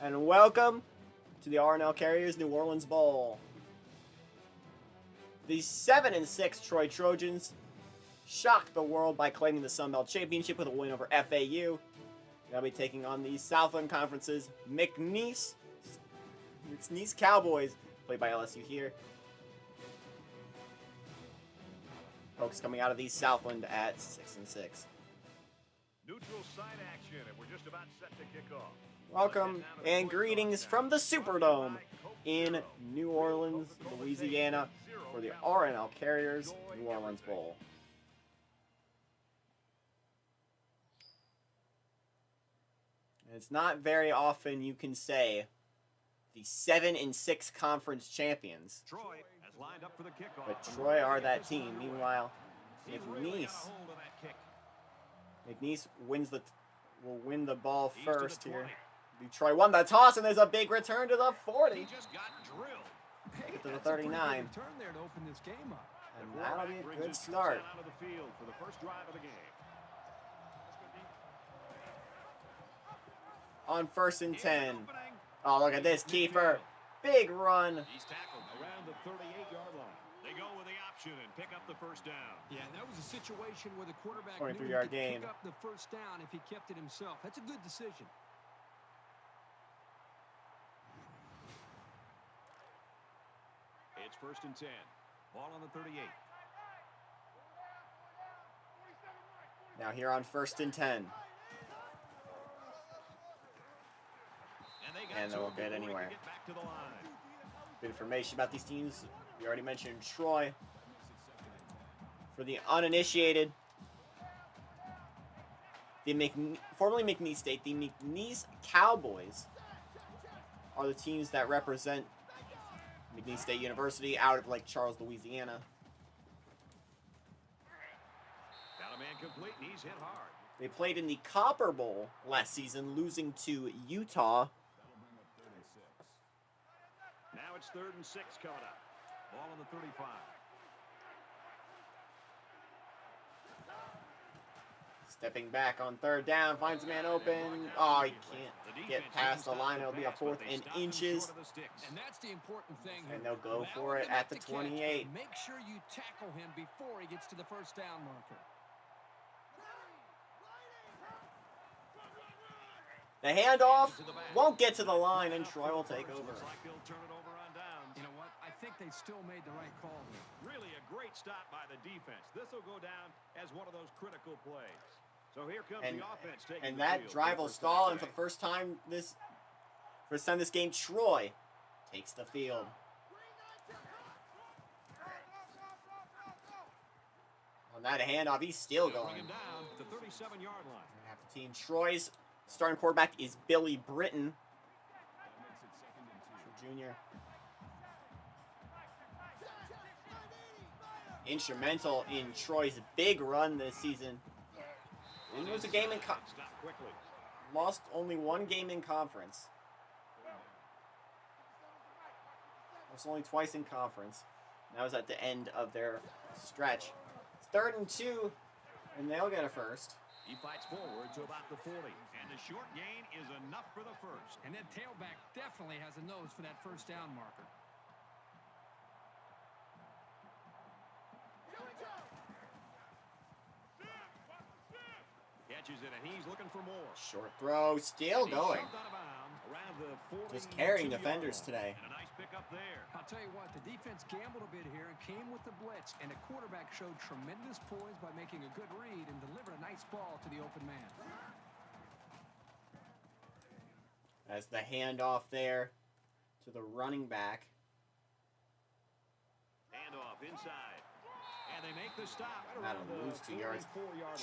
And welcome to the R&L Carriers New Orleans Bowl. The 7-6 Troy Trojans shocked the world by claiming the Sun Belt Championship with a win over FAU. They'll be taking on the Southland Conference's McNeese Cowboys, played by LSU here. Folks coming out of the Southland at 6-6. Neutral side action, and we're just about set to kick off. Welcome and greetings from the Superdome in New Orleans, Louisiana, for the R&L Carriers New Orleans Bowl. And it's not very often you can say the 7-6 conference champions, Troy has lined up for the kickoff. but Troy are that team. Meanwhile, McNeese will win the ball first here. Troy won the toss, and there's a big return to the 40. He just got drilled. Take it to the 39. And that'll be a good start. Out of the field for the first drive of the game. On 1st and 10. Oh, look at this keeper. Big run. He's tackled around the 38-yard line. They go with the option and pick up the first down. Yeah, that was a situation where the quarterback 23-yard gain. Pick up the first down if he kept it himself. That's a good decision. It's 1st and 10. Ball on the 38. Now here on 1st and 10. And they won't get anywhere. Good information about these teams. We already mentioned Troy. For the uninitiated, the formerly McNeese State, the McNeese Cowboys are the teams that represent McNeese State University out of Lake Charles, Louisiana. Got a man complete, and he's hit hard. They played in the Copper Bowl last season, losing to Utah. Now it's 3rd and 6 coming up. Ball on the 35. Stepping back on 3rd down, finds a man open. Oh, he can't get past the line. It'll be a 4th and inches. And that's the important thing here. And they'll go for it at the 28. Make sure you tackle him before he gets to the first down marker. The handoff won't get to the line, and Troy will take over. Looks like they'll turn it over on downs. You know what? I think they still made the right call here. Really a great stop by the defense. This will go down as one of those critical plays. So here comes the offense taking and the that field. drive will stall, and for the first time this game, Troy takes the field. On that handoff, he's still going. Bring him down at the 37-yard line. Half the team. Troy's starting quarterback is Billy Britton, junior. Instrumental in Troy's big run this season. Didn't lose a game in lost only one game in conference. Lost only twice in conference. That was at the end of their stretch. It's 3rd and 2, and they'll get a first. He fights forward to about the 40. And the short gain is enough for the first. And that tailback definitely has a nose for that first down marker. Catches it, and he's looking for more. Short throw, still going. Just carrying defenders today. And a nice pickup there. I'll tell you what, the defense gambled a bit here and came with the blitz, and the quarterback showed tremendous poise by making a good read and delivered a nice ball to the open man. As the handoff there to the running back. Handoff inside. And they make the stop. That'll lose 2 yards.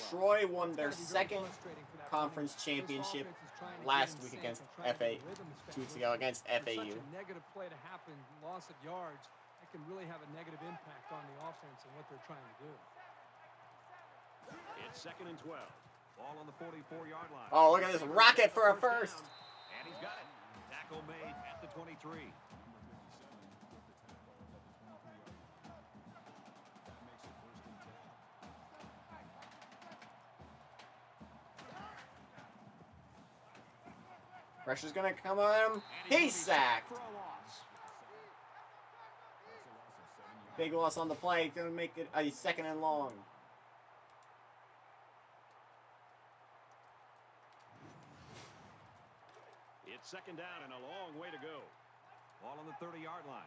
Troy won their second conference championship last week against 2 weeks ago against FAU. Such a negative play to happen, loss of yards, that can really have a negative impact on the offense and what they're trying to do. It's 2nd and 12. Ball on the 44-yard line. Oh, look at this rocket for a first. And he's got it. Tackle made at the 23. Pressure's gonna come on him. He's sacked. For a loss. Big loss on the play. Gonna make it a 2nd and long. It's 2nd down and a long way to go. Ball on the 30-yard line.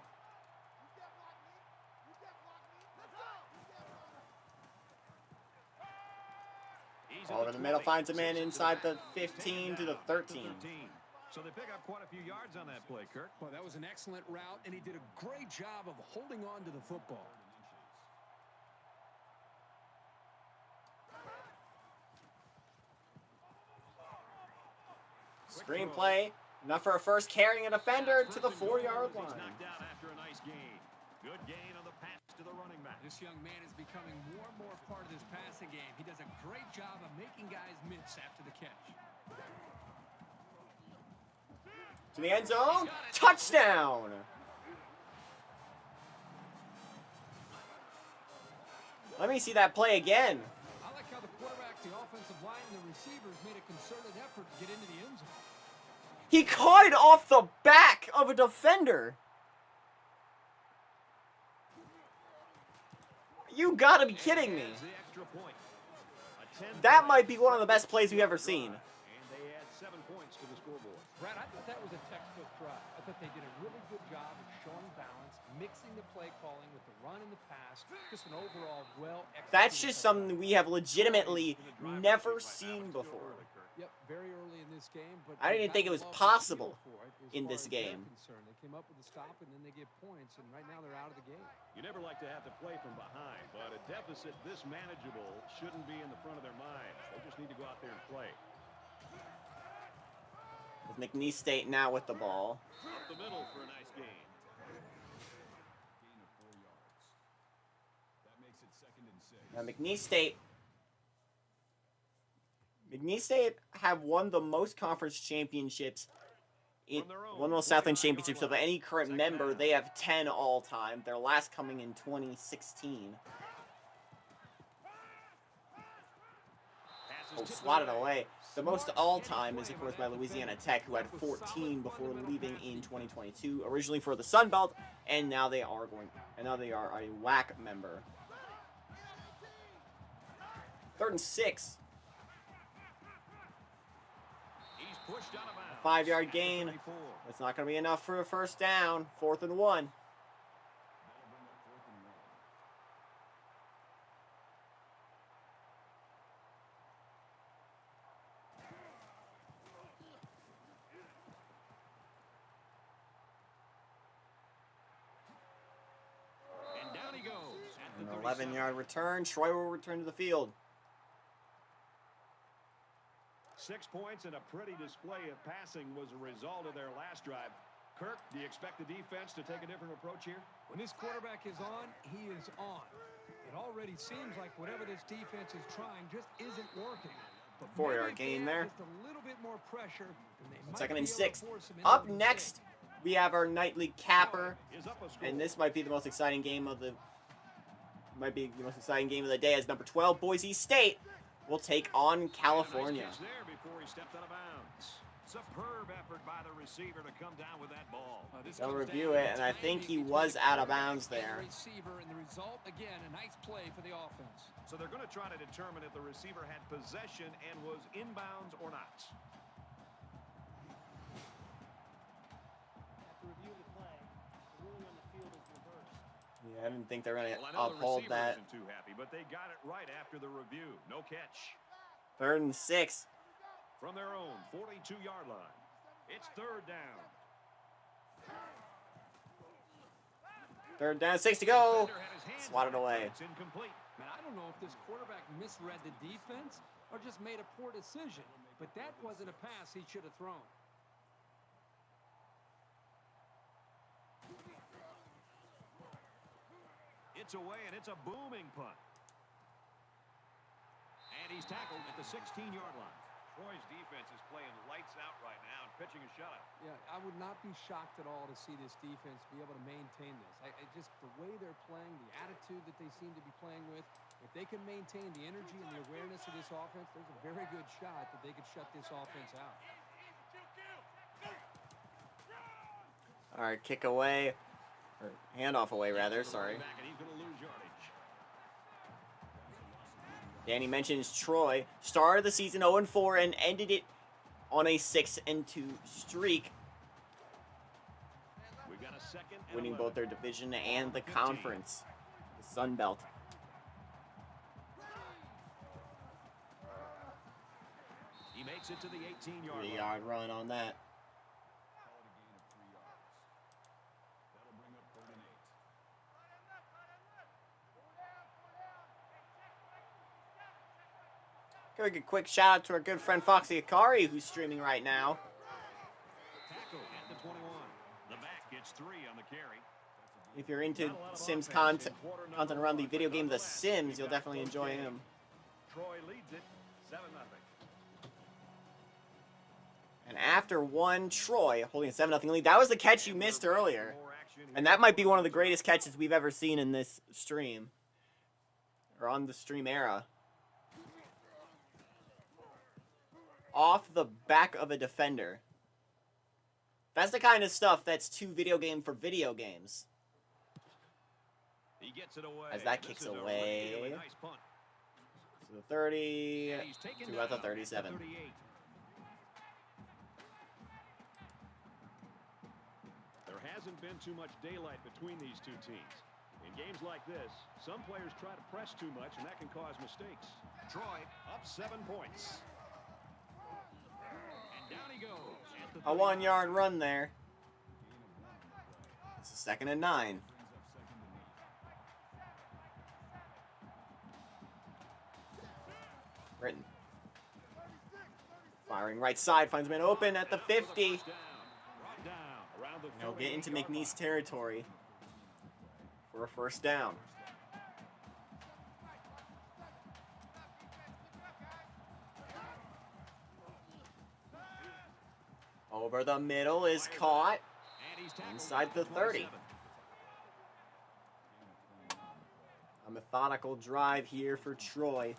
All over the middle, finds a man inside the 15 to the 13. So they pick up quite a few yards on that play, Kirk. Well, that was an excellent route, and he did a great job of holding on to the football. Screenplay, enough for a first, carrying a defender to the 4-yard line. He's knocked down after a nice gain. Good gain on the pass to the running back. This young man is becoming more and more part of this passing game. He does a great job of making guys miss after the catch. To the end zone, touchdown! Let me see that play again. I like how the quarterback, the offensive line, and the receivers made a concerted effort to get into the end zone. He caught it off the back of a defender. You gotta be kidding me. That might be one of the best plays we've ever seen. And they add 7 points to the scoreboard. Brad, I thought that was a textbook drive. I thought they did a really good job of showing balance, mixing the play calling with the run and the pass. Just an overall well-executed. That's just something we have legitimately never seen before. Yep, very early in this game, but I didn't think it was possible in this game. They came up with a stop and then they get points, and right now they're out of the game. You never like to have to play from behind, but a deficit this manageable shouldn't be in the front of their minds. They just need to go out there and play. With McNeese State now with the ball. Up the middle for a nice gain. Gain of 4 yards. That makes it 2nd and 6. Now McNeese State have won the most conference championships, won the most Southland championships of any current member. They have 10 all time. Their last coming in 2016. Oh, swatted away. The most all time is of course by Louisiana Tech, who had 14 before leaving in 2022, originally for the Sun Belt, and now they are a WAC member. 3rd and 6. Pushed out of bounds. 5-yard gain. That's not going to be enough for a first down. 4th and 1. And down he goes. An 11-yard return. Troy will return to the field. 6 points and a pretty display of passing was a result of their last drive. Kirk, do you expect the defense to take a different approach here? When this quarterback is on, he is on. It already seems like whatever this defense is trying just isn't working. But 4-yard gain there. Just a little bit more pressure, and they might 2nd be and able to 6. force him into Up a next, mistake. we have our nightly capper, Is up a score. and this might be the most exciting game of the day, as number 12 Boise State will take on California. Nice catch there before he stepped out of bounds. Superb effort by the receiver to come down with that ball. They'll review it, and I think he was out of bounds there. Receiver, and the result again, a nice play for the offense. So they're going to try to determine if the receiver had possession and was inbounds or not. After review of the play, the ruling on the field is reversed. Yeah, I didn't think they were going to Well, I know the uphold receiver that. isn't too happy, but they got it right after the review. No catch. 3rd and 6. From their own 42-yard line. It's 3rd down. 3rd down, 6 to go. Defender had his hands Swatted on it, away. but it's incomplete. Man, I don't know if this quarterback misread the defense or just made a poor decision, but that wasn't a pass he should have thrown. It's away, and it's a booming punt. And he's tackled at the 16-yard line. Troy's defense is playing lights out right now and pitching a shutout. Yeah, I would not be shocked at all to see this defense be able to maintain this. Just the way they're playing, the attitude that they seem to be playing with, if they can maintain the energy and the awareness of this offense, there's a very good shot that they could shut this offense out. All right, kick away. Or handoff away, rather. Sorry. Back, and he's going to lose yardage. Danny mentions Troy started the season 0-4 and ended it on a 6-2 streak, We've got a second and winning 11. both their division and the 15. conference, the Sun Belt. He makes it to the 18-yard line. 3-yard run on that. Call it a gain of 3 yards. That'll bring up 3rd and 8. Give a quick shout out to our good friend Foxy Akari, who's streaming right now. Tackle at the 21. The back gets 3 on the carry. If you're into Sims content around the video game The Sims, you'll definitely enjoy him. Troy leads it 7-0. And after one, Troy holding a 7-0 lead. That was the catch you missed earlier. And that might be one of the greatest catches we've ever seen in this stream. Or on the stream era. Off the back of a defender. That's the kind of stuff that's too video game for video games. He gets it away. As that This kicks is a away. really nice punt. So the 30 And he's taken to about the down at 37. 38. There hasn't been too much daylight between these two teams. In games like this, some players try to press too much, and that can cause mistakes. Troy up 7 points. And down he goes. At the A 1-yard run there. It's a 2nd and 9. Britton. Firing right side, finds man open at the 50. He'll get into McNeese territory for a 1st down. Over the middle is caught inside the 30. A methodical drive here for Troy.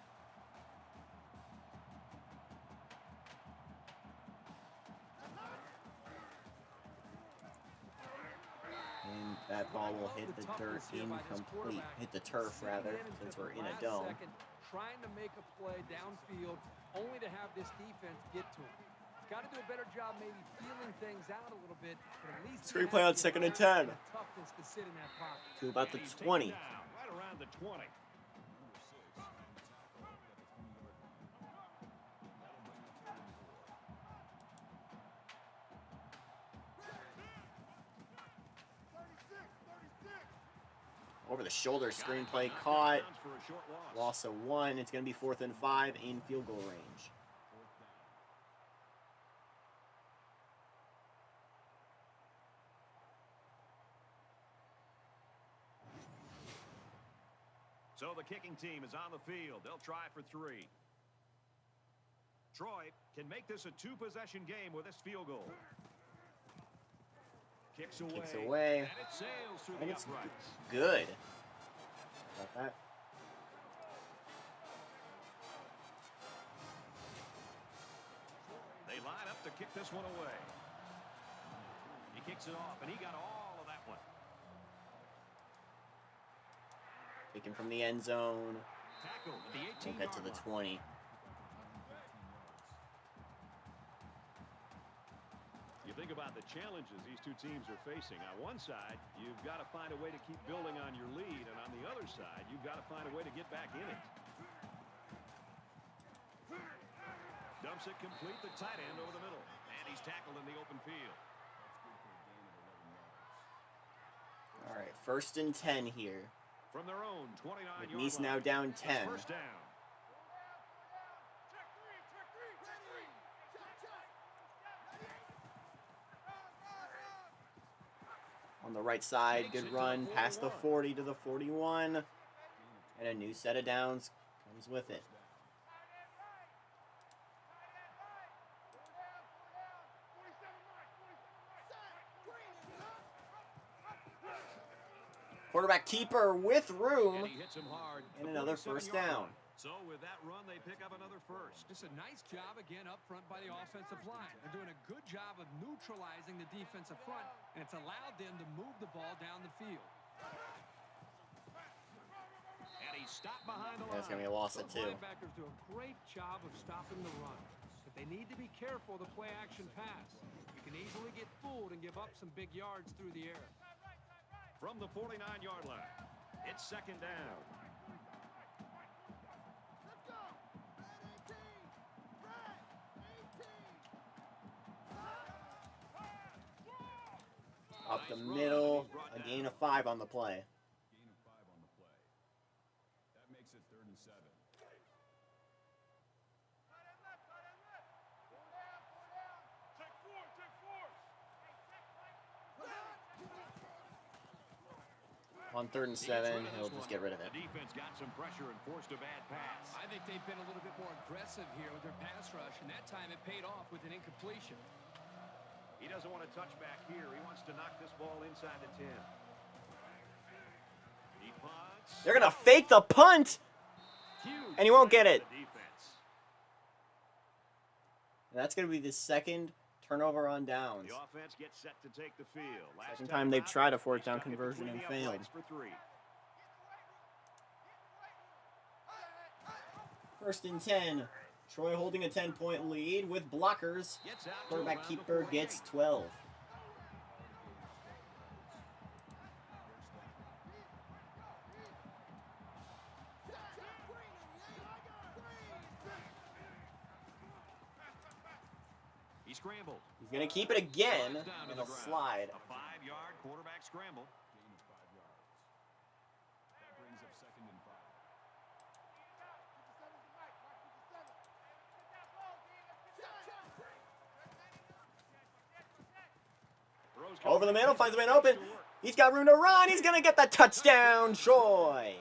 And that ball will hit the dirt incomplete. Hit the turf, rather, since we're in a dome. Trying to make a play downfield, only to have this defense get to him. He's got to do a better job maybe feeling things out a little bit. But at least Screen play on 2nd and 10. toughness to sit in that pocket. To about the And he's 20. taken down right around the 20. Over the shoulder, screenplay caught. Downs for a short loss. Loss of 1. It's going to be 4th and 5 in field goal range. So the kicking team is on the field. They'll try for 3. Troy can make this a 2-possession game with this field goal. Kicks away. Kicks away. And it sails through And the it's uprights. good. About that. They line up to kick this one away. He kicks it off, and he got all of that one. Taken from the end zone. Tackle at the We'll get to the 18-yard line. 20. You think about the challenges these two teams are facing. On one side, you've got to find a way to keep building on your lead, and on the other side, you've got to find a way to get back in it. Dumps it complete, the tight end over the middle, and he's tackled in the open field. All right, 1st and 10 here. From their own 29-yard McNeese line. now down It's 10. 1st down. On the right side, good run past the 40 to the 41. And a new set of downs comes with it. Quarterback keeper with room. And he hits him hard. And The another 47-yard 1st down. line. So with that run, they pick up another first. It's a nice job again up front by the offensive line. They're doing a good job of neutralizing the defensive front, and it's allowed them to move the ball down the field. And he stopped behind the line. That's going to be a loss at 2. Linebackers do a great job of stopping the run, but they need to be careful of the play-action pass. You can easily get fooled and give up some big yards through the air. From the 49-yard line, it's second down. Up the middle, a gain of 5 on the play. Gain of 5 on the play. That makes it 3rd and 7. On 3rd and 7, he'll just get rid of it. The defense got some pressure and forced a bad pass. I think they've been a little bit more aggressive here with their pass rush, and that time it paid off with an incompletion. He doesn't want to touch back here. He wants to knock this ball inside the 10. He punts. They're going to fake the punt, Huge and he won't get it. the defense. And that's going to be the second turnover on downs. The offense gets set to take the field. Second time they've tried a 4th down conversion and failed. For 3. 1st and 10. Troy holding a 10-point lead with blockers. Quarterback keeper gets 12. He scrambled. He's going to keep it again with a slide. A 5-yard quarterback scramble. Gain of 5 yards. That brings up 2nd and 5. Over the middle, finds a man open. He's got room to run. He's going to get the touchdown, Troy.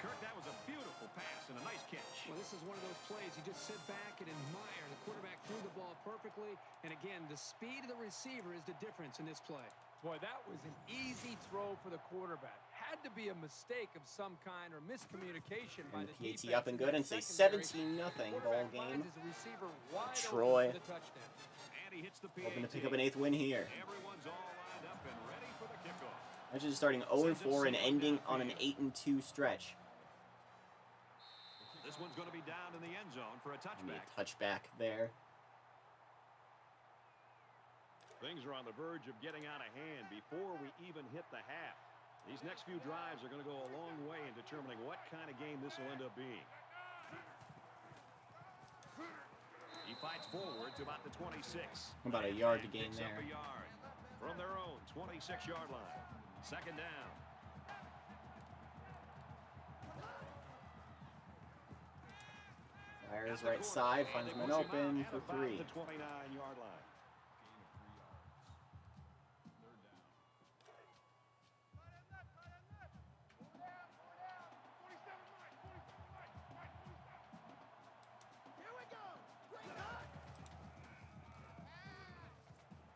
Kirk, that was a beautiful pass and a nice catch. Well, this is one of those plays you just sit back and admire. The quarterback threw the ball perfectly, and again, the speed of the receiver is the difference in this play. Boy, that was an easy throw for the quarterback. Had to be a mistake of some kind or miscommunication by the PAT defense. up and good and say secondary. 17-0 ball game. Finds his receiver wide Troy. open for the touchdown. And he hits the Hoping to PAT. pick up an 8th win here. Everyone's all lined up and ready for the kickoff. Imagine starting 0-4 and ending on an 8-2 stretch. This one's going to be down in the end zone for a Gonna be touchback. a touchback there. Things are on the verge of getting out of hand before we even hit the half. These next few drives are going to go a long way in determining what kind of game this will end up being. He fights forward to about the 26. About a yard to And gain picks up there. a yard from their own 26-yard line. Second down. Fires right side, finds man open for 3. The 29-yard line.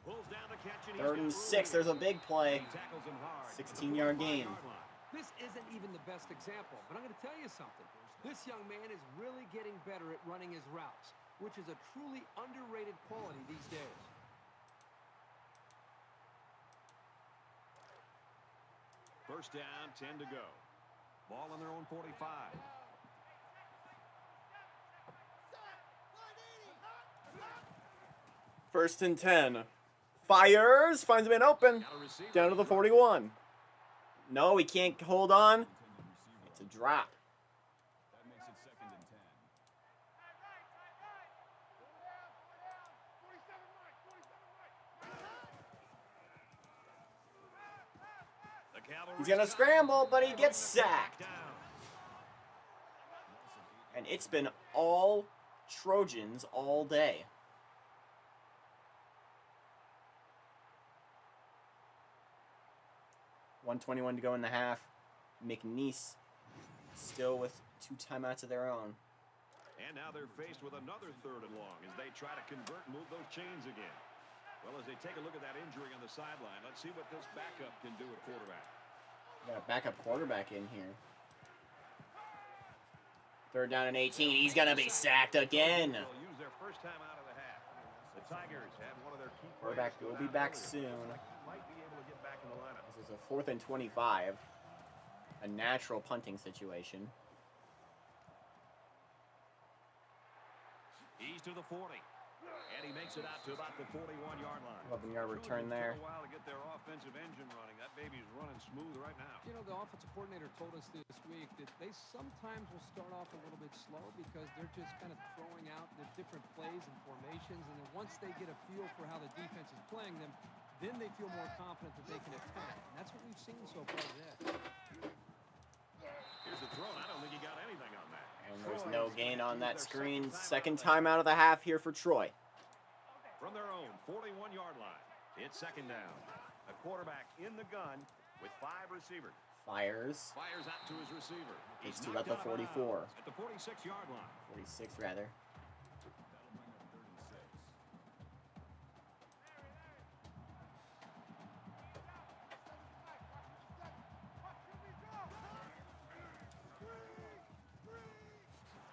Pulls down the catch and he's 3rd and got 6, there's a big play. He tackles him hard. 16-yard gain. This isn't even the best example, but I'm going to tell you something. This young man is really getting better at running his routes, which is a truly underrated quality these days. First down, 10 to go. Ball on their own 45. 1st and 10. Fires, finds a man open. Got a receiver. Down to the 41. No, he can't hold on. It's a drop. That makes it 2nd and 10. The cavalry He's going to scramble, but he gets sacked. down. And it's been all Trojans all day. .121 to go in the half. McNeese still with 2 timeouts of their own. And now they're faced with another 3rd and long as they try to convert and move those chains again. Well, as they take a look at that injury on the sideline, let's see what this backup can do at quarterback. Got a backup quarterback in here. 3rd down and 18. He's going to be sacked again. They'll use their first time out of the half. The Tigers have one of their key Quarterback will be back soon. Might be able to get back in the lineup. This is a 4th and 25. A natural punting situation. He's to the 40. And he makes it out to about the 41-yard line. 11-yard return there. Took a while to get their offensive engine running. That baby's running smooth right now. You know, the offensive coordinator told us this week that they sometimes will start off a little bit slow because they're just kind of throwing out the different plays and formations, and then once they get a feel for how the defense is playing them, then they feel more confident that they can attack. And that's what we've seen so far today. Here's the throw. I don't think he got anything on that. And there's no gain on that screen. Second time out of the half here for Troy. From their own 41-yard line, it's 2nd down. A quarterback in the gun with 5 receivers. Fires. Fires out to his receiver. He's to at the 44. At the 46-yard line. 46 rather. That'll bring up 36.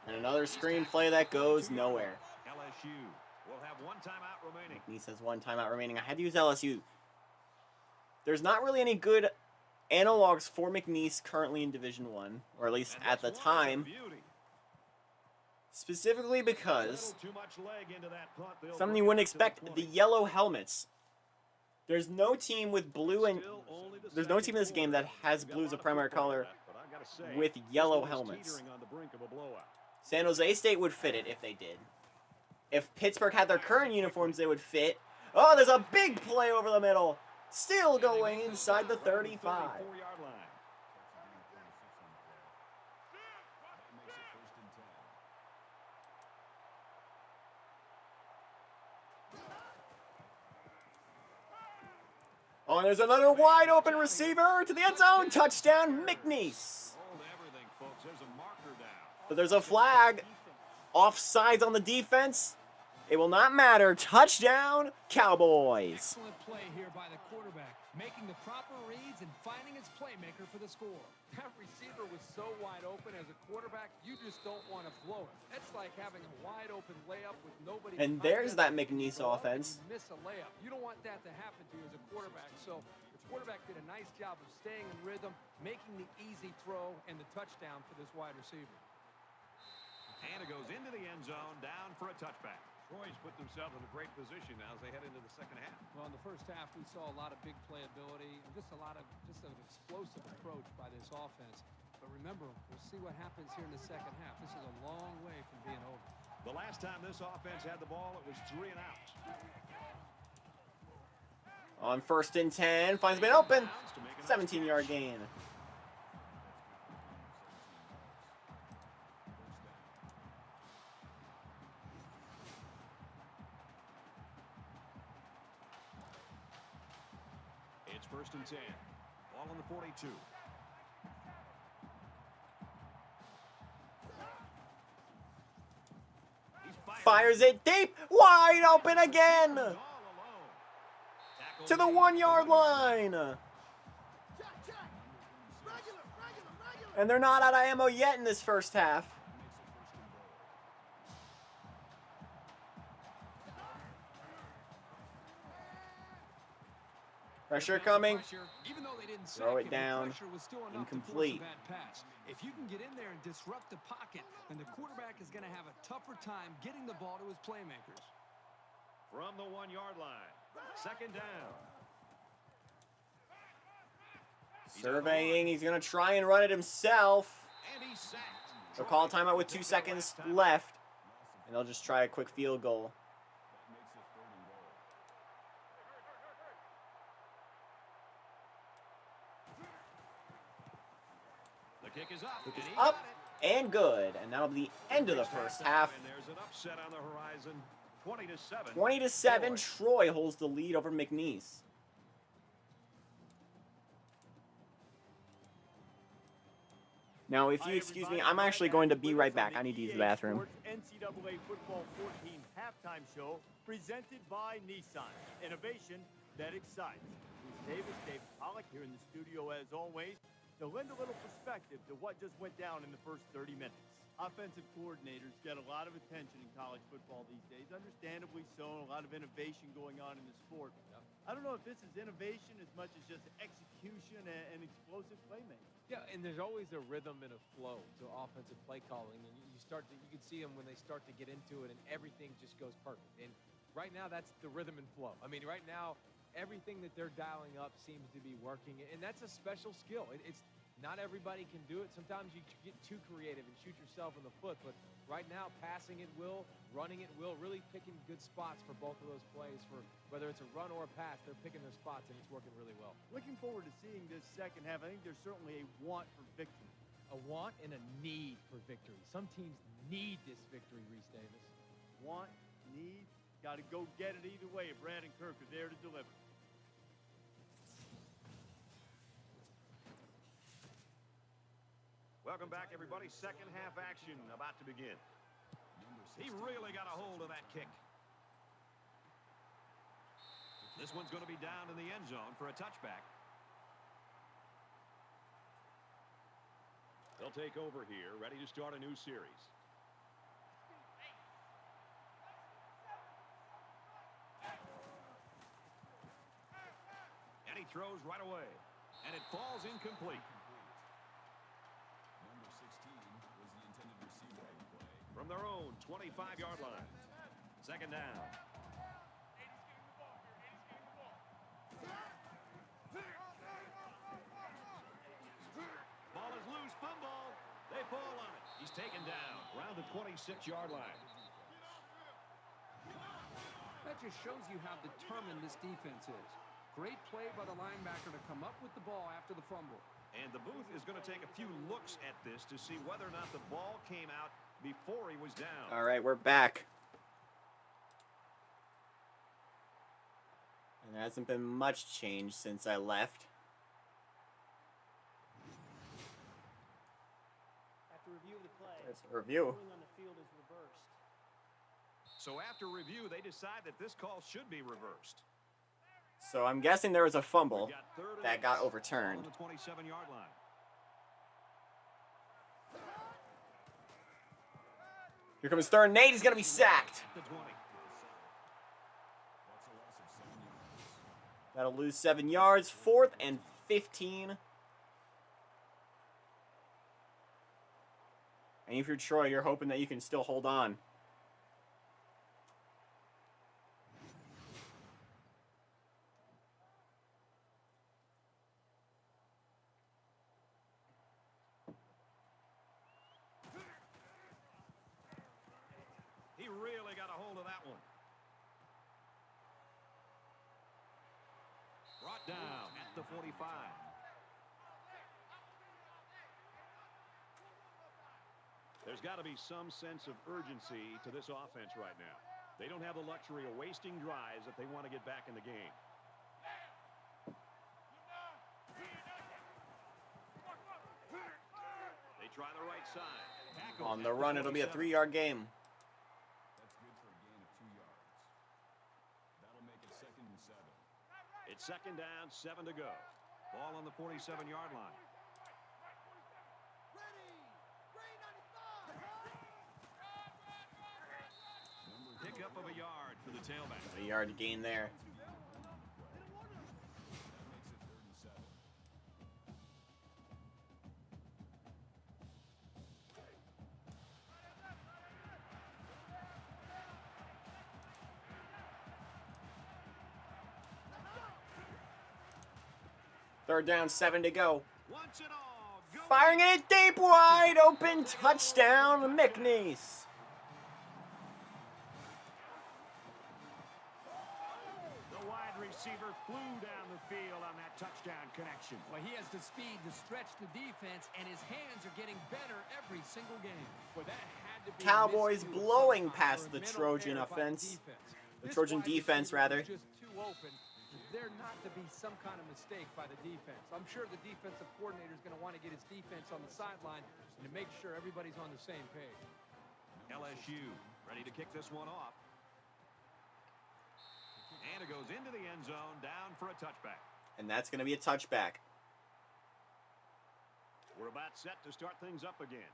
And another screen play that goes nowhere. LSU will have 1 timeout remaining. McNeese has 1 timeout remaining. I had to use LSU. There's not really any good analogs for McNeese currently in Division 1, or at least at the time. Specifically because something you wouldn't expect, the yellow helmets. There's no team with blue and there's no team in this game that has blue as a primary color with yellow helmets. San Jose State would fit it if they did. If Pittsburgh had their current uniforms, they would fit. Oh, there's a big play over the middle. Still going inside the 35. Oh, and there's another wide open receiver to the end zone. Touchdown, McNeese. But there's a flag. Offsides on the defense. It will not matter. Touchdown, Cowboys. Excellent play here by the quarterback, making the proper reads and finding his playmaker for the score. That receiver was so wide open. As a quarterback, you just don't want to blow it. That's like having a wide open layup with nobody. And there's that McNeese offense. You miss a layup. You don't want that to happen to you as a quarterback. So the quarterback did a nice job of staying in rhythm, making the easy throw and the touchdown for this wide receiver. And it goes into the end zone, down for a touchback. Troy's put themselves in a great position now as they head into the second half. Well, in the first half, we saw a lot of big playability and just an explosive approach by this offense. But remember, we'll see what happens here in the second half. This is a long way from being over. The last time this offense had the ball, it was 3 and out. On 1st and 10, finds man open. 17-yard gain. It's 1st and 10. Ball on the 42. Fires it deep. Wide open again. To the 1-yard line. And they're not out of ammo yet in this first half. Pressure coming. Even though they didn't Throw sack it him, the down. pressure was still enough to force a Incomplete. bad pass. If you can get in there and disrupt the pocket, then the quarterback is going to have a tougher time getting the ball to his playmakers. From the 1-yard line. 2nd down. Surveying. He's going to try and run it himself. And he's sacked. They'll call a timeout with 2 seconds left. And they'll just try a quick field goal. The kick is up. Kick is and he up got it. and good. And that'll be the end of the first half. And there's an upset on the horizon. 20-7. 20-7, Troy holds the lead over McNeese. Now, if you excuse me, I'm actually going to be right back. I need to use the bathroom. NCAA Football 14 halftime show presented by Nissan. Innovation that excites. Bruce Davis, Dave Pollock here in the studio as always to lend a little perspective to what just went down in the first 30 minutes. Offensive coordinators get a lot of attention in college football these days, understandably so, a lot of innovation going on in the sport. I don't know if this is innovation as much as just execution and explosive playmaking. Yeah, and there's always a rhythm and a flow to offensive play calling, and you can see them when they start to get into it, and everything just goes perfect. And right now, that's the rhythm and flow. I mean, right now, everything that they're dialing up seems to be working, and that's a special skill. It's not everybody can do it. Sometimes you get too creative and shoot yourself in the foot, but right now, passing at will, running at will, really picking good spots for both of those plays. For whether it's a run or a pass, they're picking their spots, and it's working really well. Looking forward to seeing this second half. I think there's certainly a want for victory. A want and a need for victory. Some teams need this victory, Reese Davis. Want, need, got to go get it either way. Brad and Kirk are there to deliver. Welcome back, everybody. Second half action about to begin. He really got a hold of that kick. This one's going to be down in the end zone for a touchback. They'll take over here, ready to start a new series. And he throws right away. And it falls incomplete. Number 16 was the intended receiver on the play. From their own 25-yard line. Second down. Ball is loose. Fumble. They fall on it. He's taken down around the 26-yard line. That just shows you how determined this defense is. Great play by the linebacker to come up with the ball after the fumble. And the booth is going to take a few looks at this to see whether or not the ball came out before he was down. All right, we're back. And there hasn't been much change since I left. After reviewing the play, There's a review. ruling on the field is reversed. So after review, they decide that this call should be reversed. So I'm guessing there was a fumble We've got third and that got 8 overturned. on the 27-yard line. Here comes third and 8. He's going to be sacked. The 20. That's a loss of 7 yards. That'll lose 7 yards. 4th and 15. And if you're Troy, you're hoping that you can still hold on. He really got a hold of that one. Brought down at the 45. There's got to be some sense of urgency to this offense right now. They don't have the luxury of wasting drives if they want to get back in the game. They try the right side. Tackle On at the run, it'll be a 47. 3-yard game. That's good for a gain of 2 yards. That'll make it 2nd and 7. It's second down, 7 to go. Ball on the 47-yard line. Pickup of a yard for the tailback. A yard gain there. That makes it 3rd and 7. Third down, 7 to go. Wants it all. Go Firing it deep, wide open, touchdown, McNeese. The wide receiver flew down the field on that touchdown connection. Well, he has the speed to stretch the defense, and his hands are getting better every single game. Well, that had to be Cowboys miscue of blowing some kind, past or a the mental Trojan error by the offense. defense. The This Trojan wide defense, receiver was rather. just too open. There there not to be some kind of mistake by the defense. I'm sure the defensive coordinator is going to want to get his defense on the sideline and to make sure everybody's on the same page. LSU ready to kick this one off. And it goes into the end zone, down for a touchback. And that's going to be a touchback. We're about set to start things up again.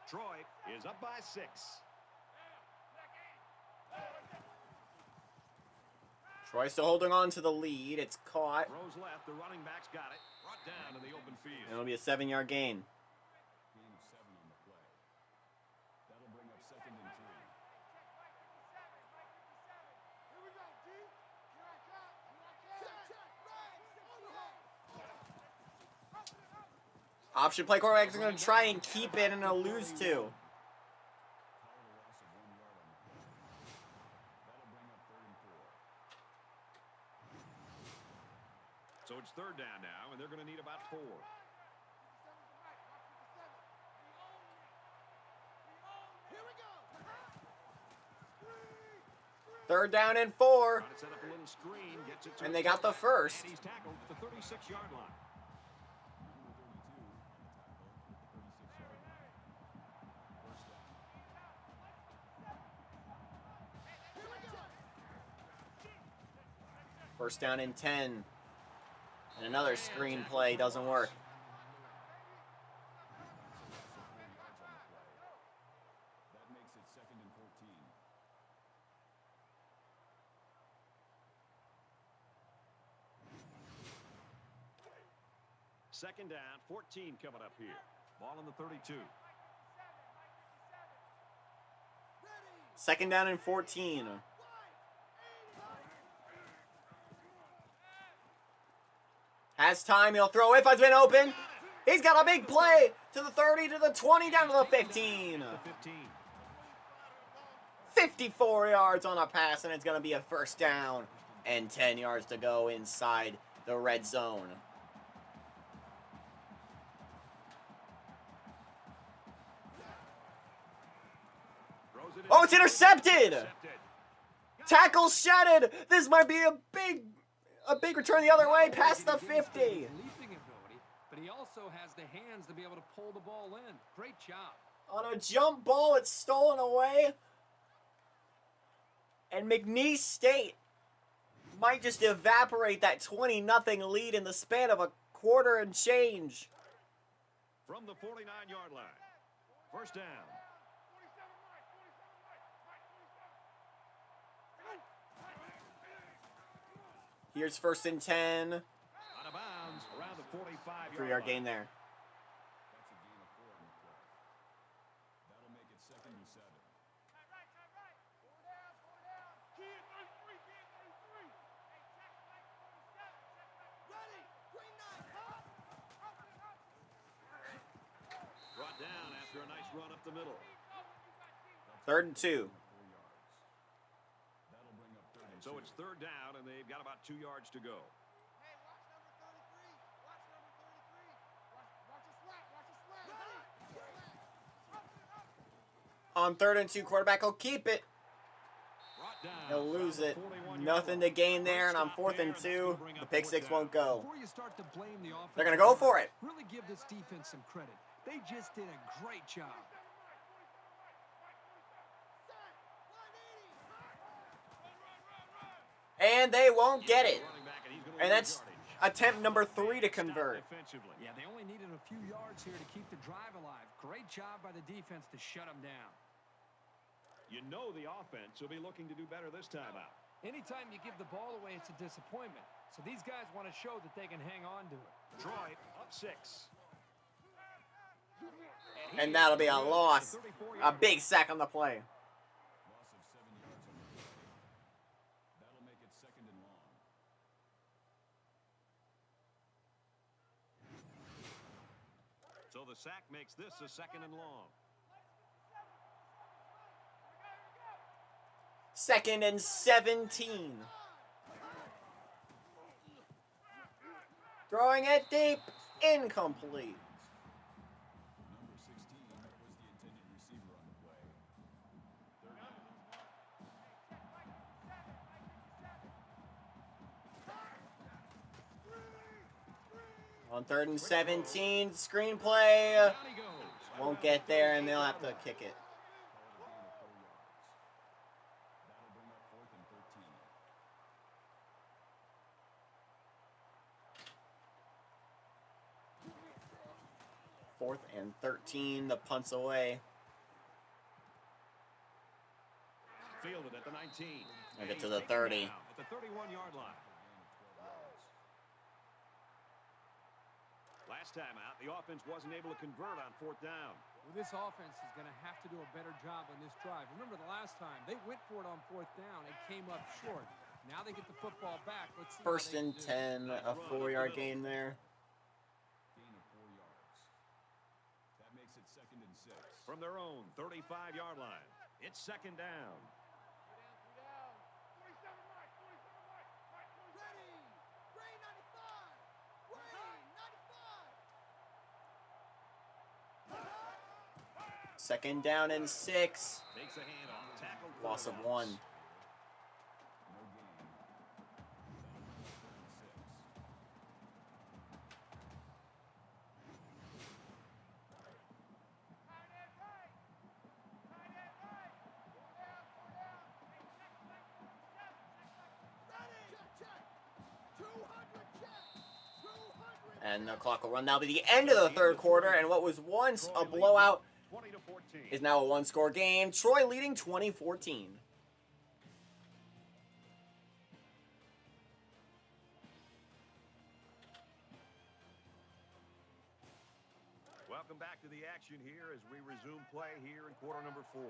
Troy is up by 6. Troy still holding on to the lead. It's caught. Throws left. The running back's got it. Brought down in the open field. And it'll be a 7-yard gain. Gain of 7 on the play. That'll bring up 2nd and 3. Option play quarterback's going to try and keep it and he'll lose 2. Call it a loss of 1 yard on the play. That'll bring up 3rd and 4. So it's 3rd down now, and they're going to need about 4. Third down and 4. Trying to set up a little screen, gets it to And they got the first. And he's tackled at the 36-yard line. First down and 10. And another screen play doesn't work. That makes it 2nd and 14. Second down, 14 coming up here. Ball in the 32. Second down and 14. Has time, he'll throw it. It's been open. He's got a big play to the 30, to the 20, down to the 15. 54 yards on a pass, and it's going to be a first down. And 10 yards to go inside the red zone. Oh, it's intercepted! Tackle shedded! This might be a big return the other way, past the 50. Leaping ability, but he also has the hands to be able to pull the ball in. Great job. On a jump ball, it's stolen away. And McNeese State might just evaporate that 20-0 lead in the span of a quarter and change. From the 49-yard line. First down. Here's 1st and 10. Out of bounds around the 45-yard 3-yard line. gain there. That's a gain of 4 on the play. That'll make it 2nd and 7. Brought down after a nice run up the middle. 3rd and 2. 4 yards. That'll bring up 3rd and 2. So it's 3rd down, and they've got about 2 yards to go. On 3rd and 2, quarterback will keep it. Brought down He'll lose around it. the 41-yard Nothing line. to gain there, and on Stop 4th there, and that's 2, gonna bring the up pick 4th 6 down. won't go. Before you start to blame the offense, They're going to go for it. really give this defense some credit. They just did a great job. And they won't get it. Running back, and he's gonna And lose that's yardage. attempt number 3 to convert. Defensively. Yeah, they only needed a few yards here to keep the drive alive. Great job by the defense to shut them down. You know the offense will be looking to do better this time out. Anytime you give the ball away, it's a disappointment. So these guys want to show that they can hang on to it. Troy up 6. And that'll be a loss. A big sack on the play. Loss of 7 yards on the play. That'll make it 2nd and long. So the sack makes this a 2nd and long. 2nd and 17. Throwing it deep. Incomplete. Number 16 was the intended receiver on the play. 3rd down. On 3rd and 17, screenplay won't get there, and they'll have to kick it. Fourth and 13, the punt's away. Fielded at the 19. And get to the 30. At the 31-yard line. Last time out, the offense wasn't able to convert on 4th down. Well, this offense is going to have to do a better job on this drive. Remember the last time, they went for it on 4th down and came up short. Now they get the football back. Let's see. First and 10, a 4-yard gain there. Gain of 4 yards. That makes it 2nd and 6. From their own 35-yard line, it's 2nd down. Second down and 6. Makes a handoff. Tackled. Loss of 1. No gain. 3rd and 6. And the clock will run now to the end of the 3rd quarter, and what was once a blowout 20-14. is now a 1-score game. Troy leading 20-14. Welcome back to the action here as we resume play here in quarter number 4.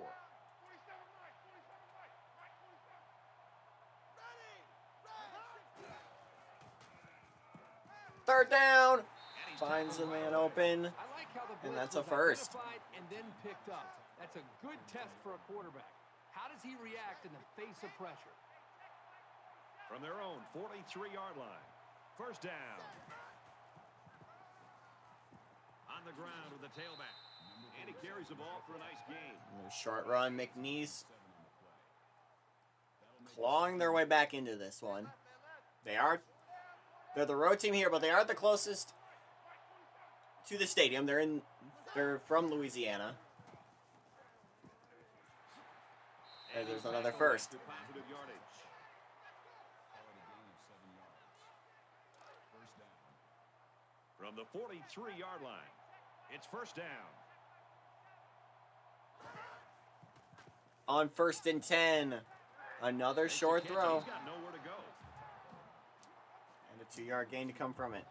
Third down. Finds the man open. I like how the And blitz that's a was first. identified and then picked up. That's a good test for a quarterback. How does he react in the face of pressure? From their own 43-yard line. First down. On the ground with the tailback. And he carries the ball for a nice gain. Short run, McNeese clawing their way back into this one. They're the road team here, but they aren't the closest to the stadium. They're from Louisiana. And there's another first. Positive yardage. From the 43-yard line, it's first down. On 1st and 10, another short throw. He's got nowhere to go. And a 2-yard gain to come from it.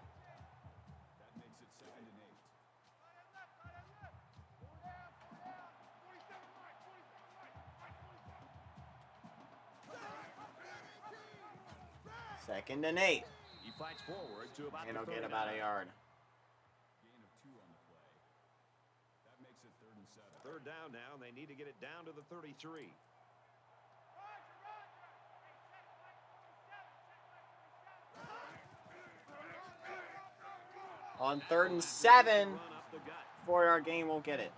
That makes it 2nd and 8. 2nd and 8. He fights forward to about And the he'll get 39. about a yard. Gain of 2 on the play. That makes it 3rd and 7. Third down now, and they need to get it down to the 33. On 3rd and 7, Run up the gut. 4-yard gain won't get it.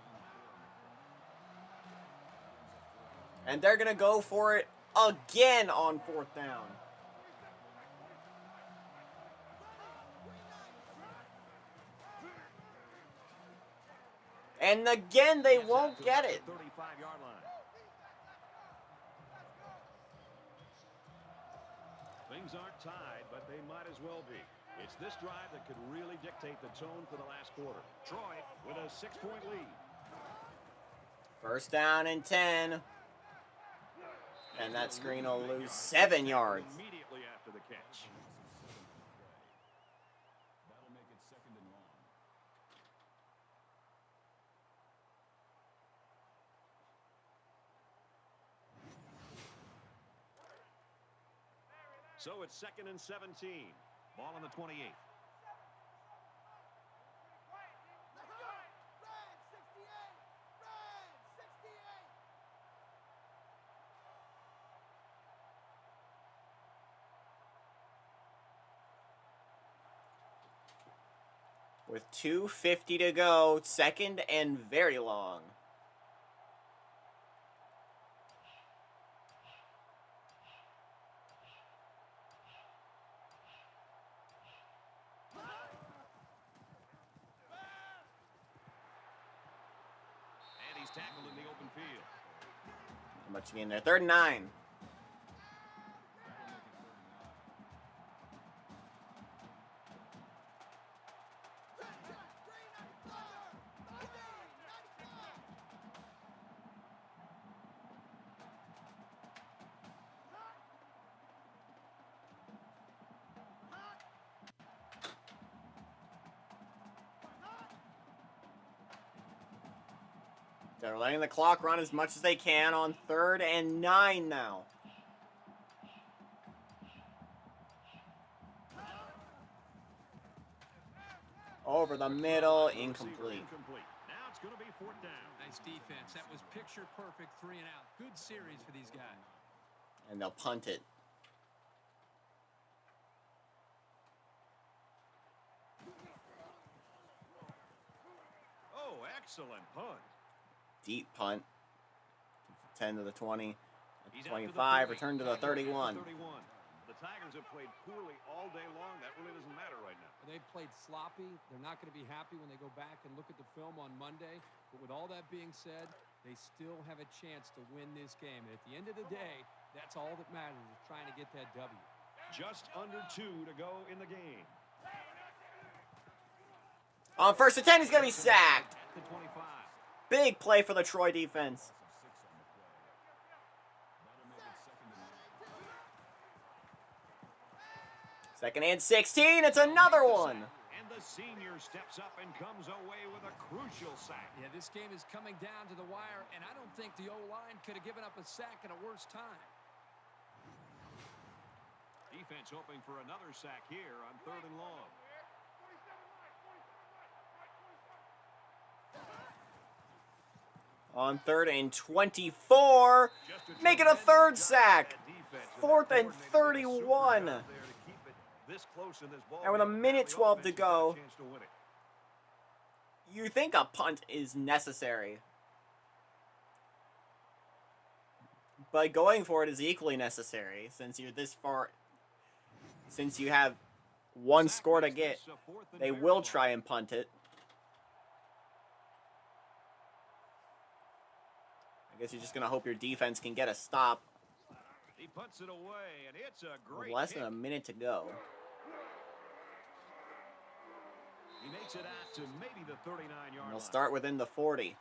And they're going to go for it again on 4th down. And again, they won't get it. 35-yard line. Things aren't tied, but they might as well be. It's this drive that could really dictate the tone for the last quarter. Troy with a 6-point lead. First down and 10. And that screen will lose 7 yards. Immediately after the catch. That'll make it 2nd and long. So it's 2nd and 17. Ball on the 28. With 2:50 to go, 2nd and very long. field. How much again there? 3rd and 9. They're letting the clock run as much as they can on 3rd and 9 now. Over the middle, incomplete. Now it's going to be 4th down. Nice defense. That was picture perfect 3 and out. Good series for these guys. And they'll punt it. Oh, excellent punt. Deep punt. 10 to the 20. 25, return to the 31. The Tigers have played poorly all day long. That really doesn't matter right now. They've played sloppy. They're not going to be happy when they go back and look at the film on Monday. But with all that being said, they still have a chance to win this game. And at the end of the day, that's all that matters, is trying to get that W. Just under 2 to go in the game. On 1st and 10, he's going to be sacked. At the 25. Big play for the Troy defense. Second and 16, it's another one. And the senior steps up and comes away with a crucial sack. Yeah, this game is coming down to the wire, and I don't think the O-line could have given up a sack at a worse time. Defense hoping for another sack here on 3rd and long. On 3rd and 24, make it a 3rd sack. 4th and 31. And with a minute 12 to go, you think a punt is necessary. But going for it is equally necessary since you're this far. Since you have one score to get, they will try and punt it. I guess you're just going to hope your defense can get a stop. He puts it away, and it's a great With less than a minute to go. He makes it out to maybe the 39-yard line. They'll start within the 40.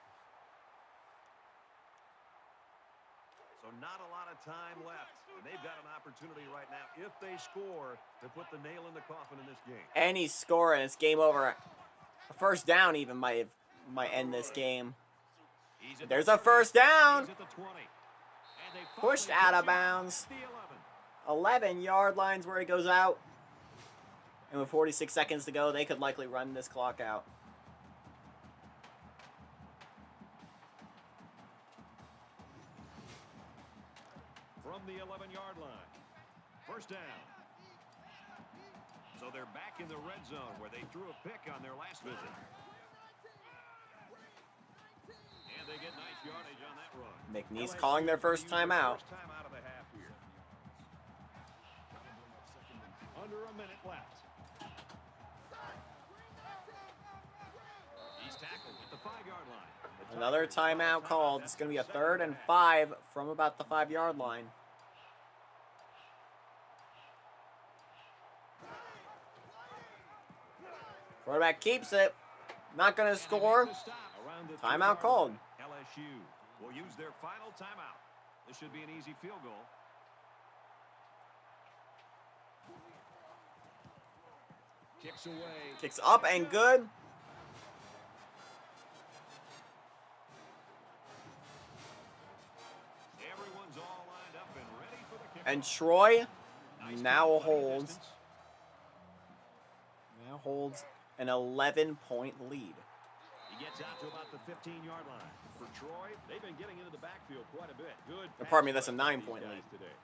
So not a lot of time left. And they've got an opportunity right now, if they score, to put the nail in the coffin in this game. Any score and it's game over. A 1st down even might end this game. There's a 1st down. Pushed out of bounds. 11-yard lines where he goes out. And with 46 seconds to go, they could likely run this clock out. From the 11-yard line. 1st down. So they're back in the red zone where they threw a pick on their last visit. And they get nice yardage on that run. McNeese calling their first timeout. First time out of the half here. Under a minute left. He's tackled at the 5-yard line. Another timeout called. It's going to be a 3rd and 5 from about the 5-yard line. Quarterback keeps it. Not going to score. Timeout called. LSU will use their final timeout. This should be an easy field goal. Kicks away. Kicks up and good. Everyone's all lined up and ready for the kick. And Troy now holds an 11-point lead. He gets out to about the 15-yard line. For Troy, they've been getting into the backfield quite a bit. Good. Pardon me, that's a 9-point lead today.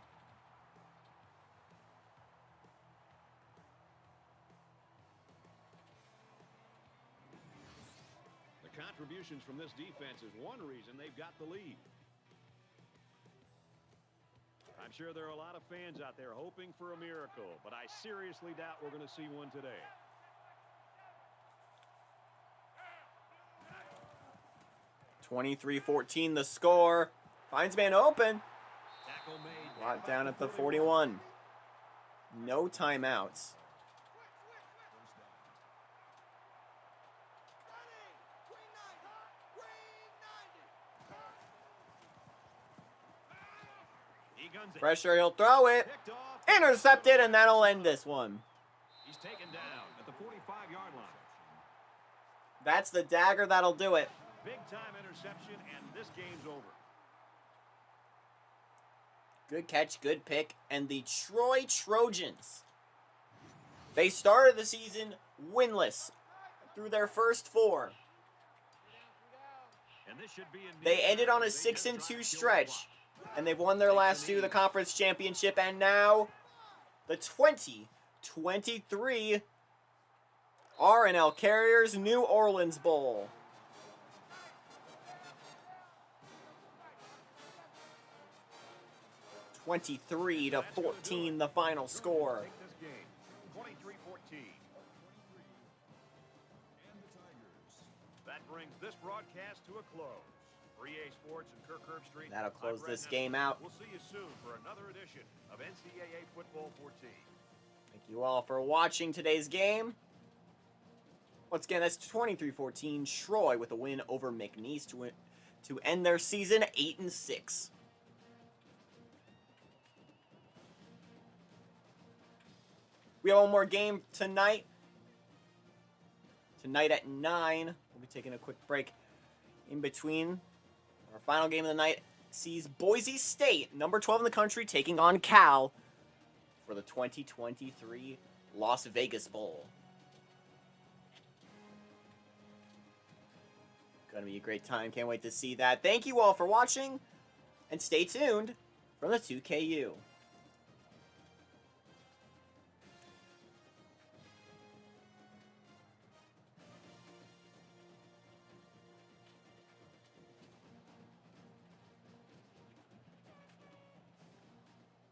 The contributions from this defense is one reason they've got the lead. I'm sure there are a lot of fans out there hoping for a miracle, but I seriously doubt we're going to see one today. 23-14 the score. Finds man open. Tackle made. Brought down at the 41. No timeouts. He guns it. Pressure, he'll throw it. Picked off. Intercepted, and that'll end this one. He's taken down at the 45-yard line. That's the dagger that'll do it. Big time interception, and this game's over. Good catch, good pick. And the Troy Trojans, they started the season winless through their first 4. And this should be a They ended on a 6-2 stretch, and they've won their last 2 of the conference championship, and now the 2023 R&L Carriers New Orleans Bowl. (23-14) the final score. Take this game. 23-14. That brings this broadcast to a close. For EA Sports and Kirk Herbstreit. That'll close I'm this Brad game Nessler. out. We'll see you soon for another edition of NCAA Football 14. Thank you all for watching today's game. Once again, that's 23-14. Troy with a win over McNeese to end their season 8-6. We have one more game tonight. Tonight at 9. We'll be taking a quick break in between. Our final game of the night sees Boise State, number 12 in the country, taking on Cal for the 2023 Las Vegas Bowl. Gonna be a great time. Can't wait to see that. Thank you all for watching, and stay tuned from the 2KU.